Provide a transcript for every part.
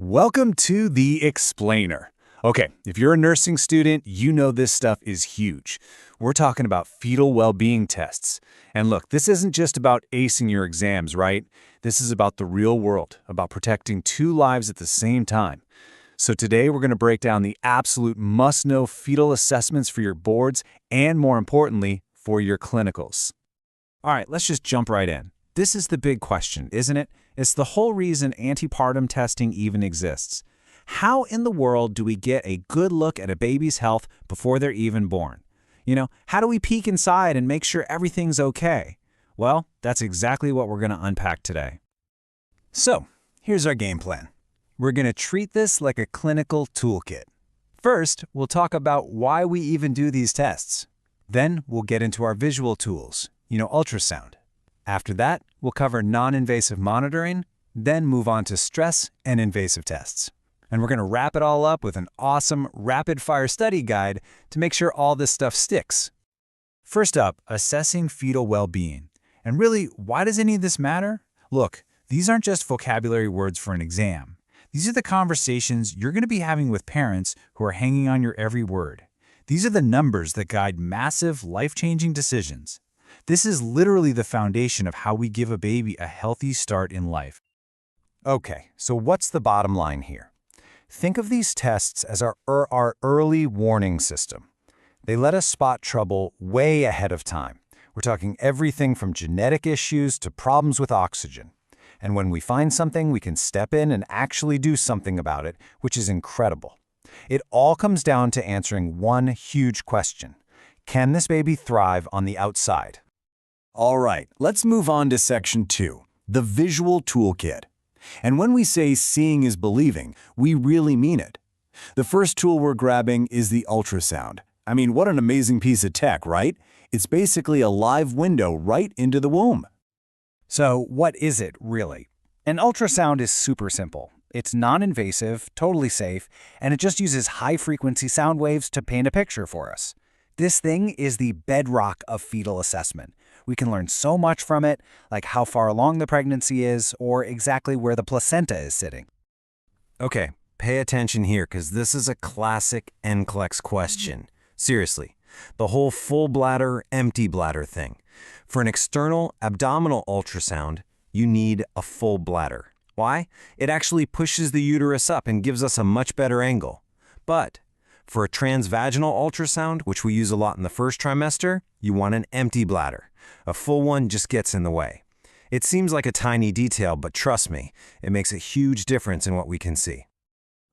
Welcome to The Explainer. Okay, if you're a nursing student, you know this stuff is huge. We're talking about fetal well-being tests. And look, this isn't just about acing your exams, right? This is about the real world, about protecting two lives at the same time. So today we're going to break down the absolute must-know fetal assessments for your boards and, more importantly, for your clinicals. All right, let's just jump right in. This is the big question, isn't it? It's the whole reason antepartum testing even exists. How in the world do we get a good look at a baby's health before they're even born? How do we peek inside and make sure everything's okay? Well, that's exactly what we're going to unpack today. So, here's our game plan. We're going to treat this like a clinical toolkit. First, we'll talk about why we even do these tests. Then, we'll get into our visual tools, ultrasound. After that, we'll cover non-invasive monitoring, then move on to stress and invasive tests. And we're going to wrap it all up with an awesome rapid-fire study guide to make sure all this stuff sticks. First up, assessing fetal well-being. And really, why does any of this matter? Look, these aren't just vocabulary words for an exam. These are the conversations you're going to be having with parents who are hanging on your every word. These are the numbers that guide massive, life-changing decisions. This is literally the foundation of how we give a baby a healthy start in life. Okay, so what's the bottom line here? Think of these tests as our early warning system. They let us spot trouble way ahead of time. We're talking everything from genetic issues to problems with oxygen. And when we find something, we can step in and actually do something about it, which is incredible. It all comes down to answering one huge question. Can this baby thrive on the outside? All right, let's move on to section 2, the visual toolkit. And when we say seeing is believing, we really mean it. The first tool we're grabbing is the ultrasound. I mean, what an amazing piece of tech, right? It's basically a live window right into the womb. So what is it, really? An ultrasound is super simple. It's non-invasive, totally safe, and it just uses high-frequency sound waves to paint a picture for us. This thing is the bedrock of fetal assessment. We can learn so much from it, like how far along the pregnancy is or exactly where the placenta is sitting. Okay, pay attention here because this is a classic NCLEX question. Seriously, the whole full bladder, empty bladder thing. For an external abdominal ultrasound, you need a full bladder. Why? It actually pushes the uterus up and gives us a much better angle. But for a transvaginal ultrasound, which we use a lot in the first trimester, you want an empty bladder. A full one just gets in the way. It seems like a tiny detail, but trust me, it makes a huge difference in what we can see.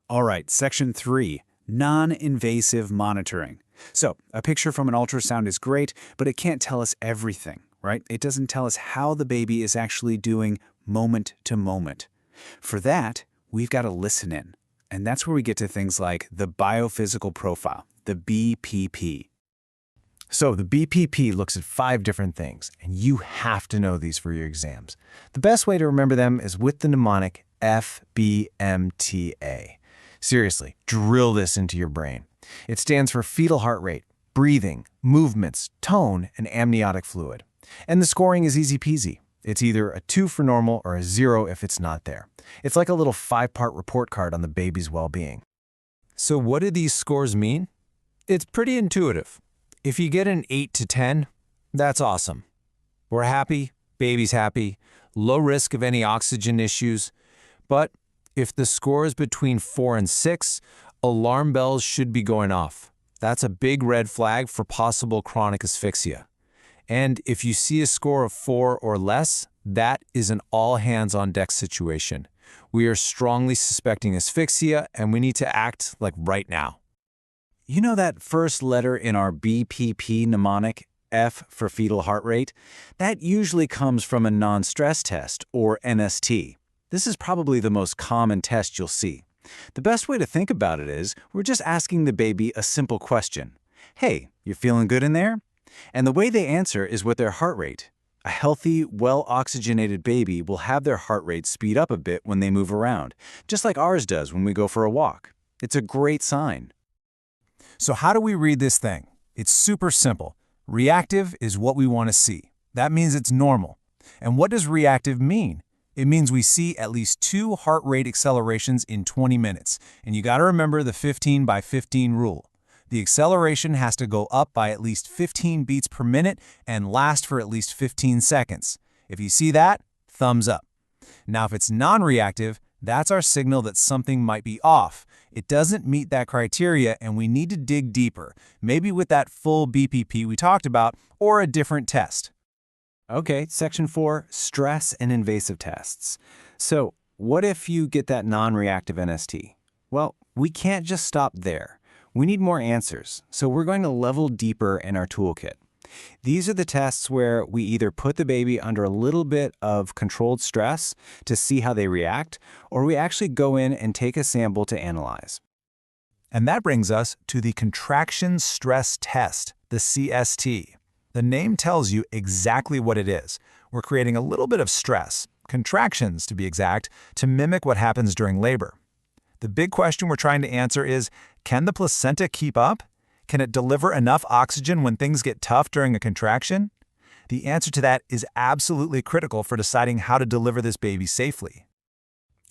All right, section 3, non-invasive monitoring. So, a picture from an ultrasound is great, but it can't tell us everything, right? It doesn't tell us how the baby is actually doing moment to moment. For that, we've got to listen in. And that's where we get to things like the biophysical profile, the BPP. So the BPP looks at 5 different things, and you have to know these for your exams. The best way to remember them is with the mnemonic FBMTA. Seriously, drill this into your brain. It stands for fetal heart rate, breathing, movements, tone, and amniotic fluid. And the scoring is easy peasy. It's either a 2 for normal or a 0 if it's not there. It's like a little 5-part report card on the baby's well-being. So what do these scores mean? It's pretty intuitive. If you get an 8 to 10, that's awesome. We're happy, baby's happy, low risk of any oxygen issues. But if the score is between 4 and 6, alarm bells should be going off. That's a big red flag for possible chronic asphyxia. And if you see a score of 4 or less, that is an all-hands-on-deck situation. We are strongly suspecting asphyxia, and we need to act like right now. You know that first letter in our BPP mnemonic, F for fetal heart rate? That usually comes from a Nonstress test, or NST. This is probably the most common test you'll see. The best way to think about it is, we're just asking the baby a simple question. Hey, you feeling good in there? And the way they answer is with their heart rate. A healthy, well-oxygenated baby will have their heart rate speed up a bit when they move around, just like ours does when we go for a walk. It's a great sign. So how do we read this thing? It's super simple. Reactive is what we want to see. That means it's normal. And what does reactive mean? It means we see at least 2 heart rate accelerations in 20 minutes. And you got to remember the 15 by 15 rule. The acceleration has to go up by at least 15 beats per minute and last for at least 15 seconds. If you see that, thumbs up. Now, if it's non-reactive, that's our signal that something might be off. It doesn't meet that criteria and we need to dig deeper, maybe with that full BPP we talked about or a different test. Okay, Section 4, stress and invasive tests. So, what if you get that non-reactive NST? Well, we can't just stop there. We need more answers, so we're going to level deeper in our toolkit. These are the tests where we either put the baby under a little bit of controlled stress to see how they react, or we actually go in and take a sample to analyze. And that brings us to the contraction stress test, the CST. The name tells you exactly what it is. We're creating a little bit of stress, contractions to be exact, to mimic what happens during labor. The big question we're trying to answer is, can the placenta keep up? Can it deliver enough oxygen when things get tough during a contraction? The answer to that is absolutely critical for deciding how to deliver this baby safely.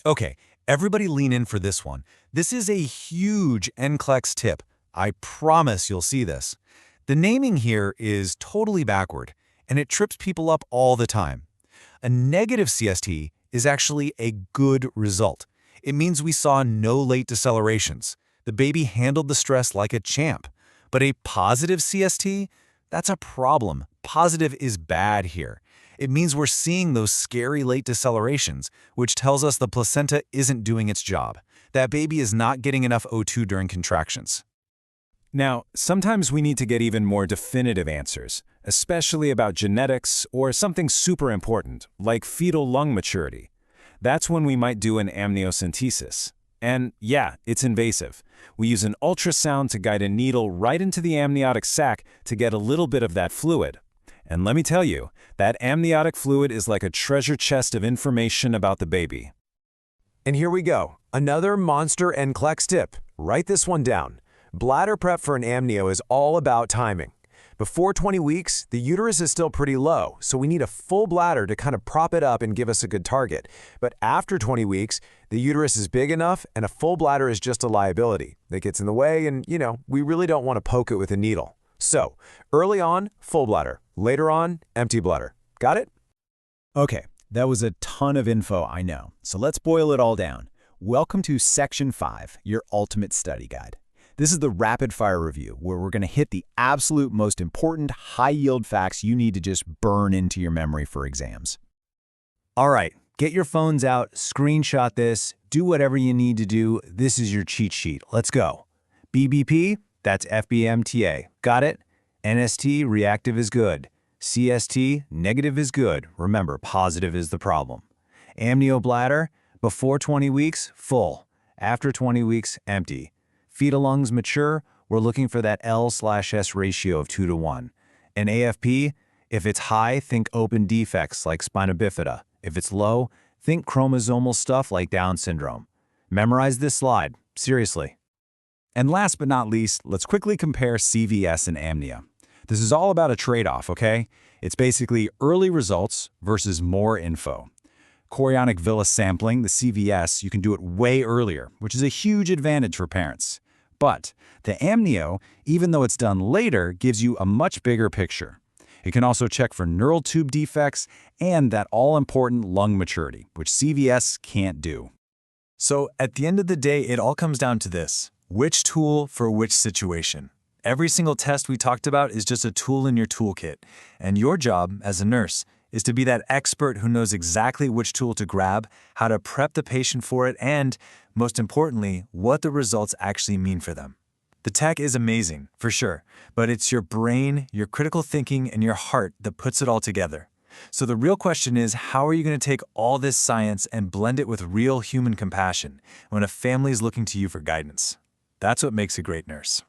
Okay, everybody lean in for this one. This is a huge NCLEX tip. I promise you'll see this. The naming here is totally backward, and it trips people up all the time. A negative CST is actually a good result. It means we saw no late decelerations. The baby handled the stress like a champ. But a positive CST? That's a problem. Positive is bad here. It means we're seeing those scary late decelerations, which tells us the placenta isn't doing its job. That baby is not getting enough O2 during contractions. Now, sometimes we need to get even more definitive answers, especially about genetics or something super important, like fetal lung maturity. That's when we might do an amniocentesis. And yeah, it's invasive. We use an ultrasound to guide a needle right into the amniotic sac to get a little bit of that fluid. And let me tell you, that amniotic fluid is like a treasure chest of information about the baby. And here we go, another monster NCLEX tip. Write this one down. Bladder prep for an amnio is all about timing. Before 20 weeks, the uterus is still pretty low, so we need a full bladder to kind of prop it up and give us a good target. But after 20 weeks, the uterus is big enough and a full bladder is just a liability. It gets in the way and, we really don't want to poke it with a needle. So, early on, full bladder. Later on, empty bladder. Got it? Okay, that was a ton of info, I know. So let's boil it all down. Welcome to Section 5, your ultimate study guide. This is the rapid-fire review, where we're going to hit the absolute most important high-yield facts you need to just burn into your memory for exams. All right, get your phones out, screenshot this, do whatever you need to do. This is your cheat sheet. Let's go. BBP, that's FBMTA. Got it? NST, reactive is good. CST, negative is good. Remember, positive is the problem. Amniobladder, before 20 weeks, full. After 20 weeks, empty. Fetal lungs mature, we're looking for that L/S ratio of 2:1. And AFP, if it's high, think open defects like spina bifida. If it's low, think chromosomal stuff like Down syndrome. Memorize this slide, seriously. And last but not least, let's quickly compare CVS and amnia. This is all about a trade-off, okay? It's basically early results versus more info. Chorionic villus sampling, the CVS, you can do it way earlier, which is a huge advantage for parents. But the amnio, even though it's done later, gives you a much bigger picture. It can also check for neural tube defects and that all-important lung maturity, which CVS can't do. So at the end of the day, it all comes down to this. Which tool for which situation? Every single test we talked about is just a tool in your toolkit, and your job as a nurse is to be that expert who knows exactly which tool to grab, how to prep the patient for it, and, most importantly, what the results actually mean for them. The tech is amazing, for sure, but it's your brain, your critical thinking, and your heart that puts it all together. So the real question is, how are you going to take all this science and blend it with real human compassion when a family is looking to you for guidance? That's what makes a great nurse.